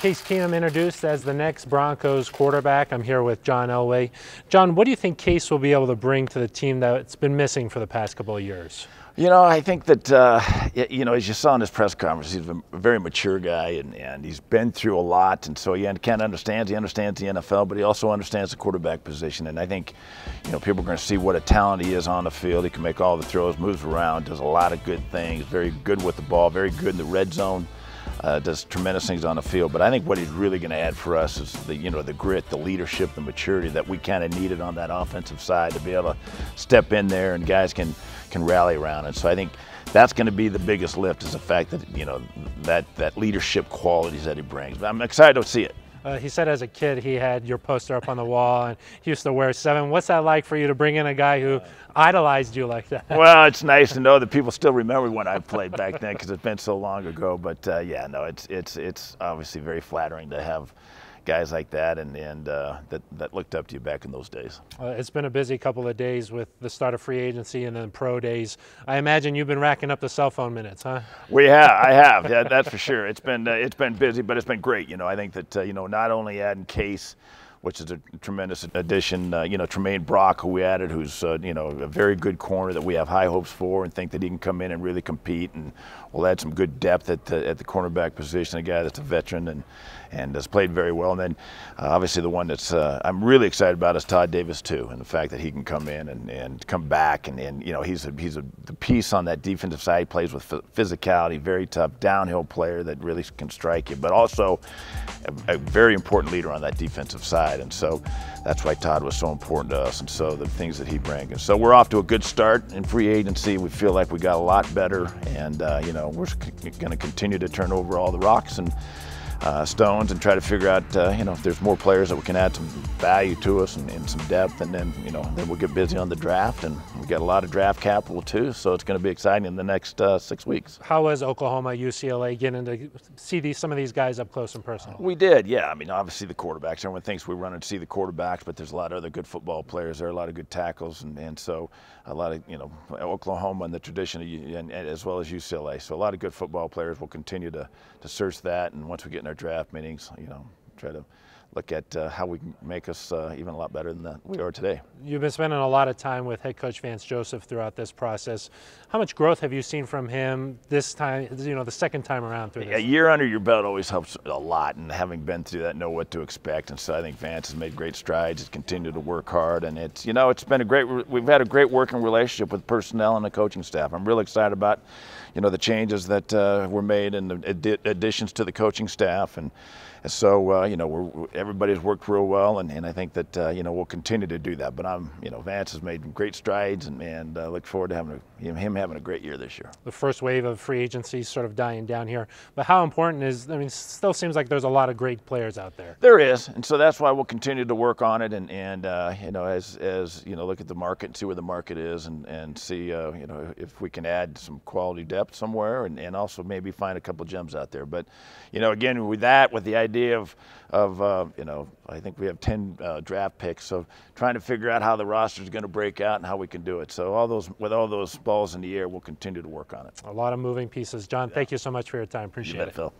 Case Keenum introduced as the next Broncos quarterback. I'm here with John Elway. John, what do you think Case will be able to bring to the team that's been missing for the past couple of years? You know, I think that, as you saw in his press conference, he's a very mature guy, and he's been through a lot, and so he kind of understands. He understands the NFL, but he also understands the quarterback position, and I think, people are going to see what a talent he is on the field. He can make all the throws, moves around, does a lot of good things, very good with the ball, very good in the red zone. Does tremendous things on the field, but I think what he's really going to add for us is the grit, the leadership, the maturity that we kind of needed on that offensive side to be able to step in there and guys can rally around. And so I think that's going to be the biggest lift, is the fact that that leadership qualities that he brings. But I'm excited to see it. He said as a kid he had your poster up on the wall and he used to wear 7. What's that like for you to bring in a guy who idolized you like that? Well, it's nice to know that people still remember when I played back then, because it's been so long ago. But it's obviously very flattering to have guys like that and that looked up to you back in those days. It's been a busy couple of days with the start of free agency and then pro days. I imagine you've been racking up the cell phone minutes, huh? I have. Yeah, that's for sure. It's been busy, but it's been great. I think that not only adding Case, which is a tremendous addition. Tremaine Brock, who we added, who's a very good corner that we have high hopes for and think that he can come in and really compete, and we'll add some good depth at the cornerback position. A guy that's a veteran and has played very well. And then obviously the one that's I'm really excited about is Todd Davis too, and the fact that he can come in and come back and he's the piece on that defensive side. He plays with physicality, very tough downhill player that really can strike you, but also a very important leader on that defensive side. And so that's why Todd was so important to us, and so the things that he brings. And so we're off to a good start in free agency. We feel like we got a lot better, and we're going to continue to turn over all the rocks and stones and try to figure out if there's more players that we can add some value to us and some depth, and then then we'll get busy on the draft, and we got a lot of draft capital too, so it's going to be exciting in the next 6 weeks. How was Oklahoma, UCLA getting to see some of these guys up close and personal? We did, yeah. I mean, obviously the quarterbacks. Everyone thinks we run and see the quarterbacks, but there's a lot of other good football players there, a lot of good tackles, and so a lot of Oklahoma and the tradition, and as well as UCLA. So a lot of good football players. We'll continue to search that, and once we get in our draft meetings, try to look at how we can make us even a lot better than we are today. You've been spending a lot of time with head coach Vance Joseph throughout this process. How much growth have you seen from him this time, the second time around through this? A year under your belt always helps a lot, and having been through that, know what to expect. And so I think Vance has made great strides. He's continued to work hard, and it's been we've had a great working relationship with personnel and the coaching staff. I'm really excited about the changes that were made and the additions to the coaching staff, and so everybody's worked real well, and I think that we'll continue to do that. But Vance has made great strides, and look forward to him having a great year this year. The first wave of free agency sort of dying down here, but how important is? I mean, it still seems like there's a lot of great players out there. There is, and so that's why we'll continue to work on it, and as look at the market and see where the market is, and see if we can add some quality depth somewhere, and also maybe find a couple gems out there. But again, with the idea of I think we have 10 draft picks, so trying to figure out how the roster is going to break out and how we can do it. So with all those balls in the air, we'll continue to work on it. A lot of moving pieces. John, thank you so much for your time. Appreciate it. You bet, Phil.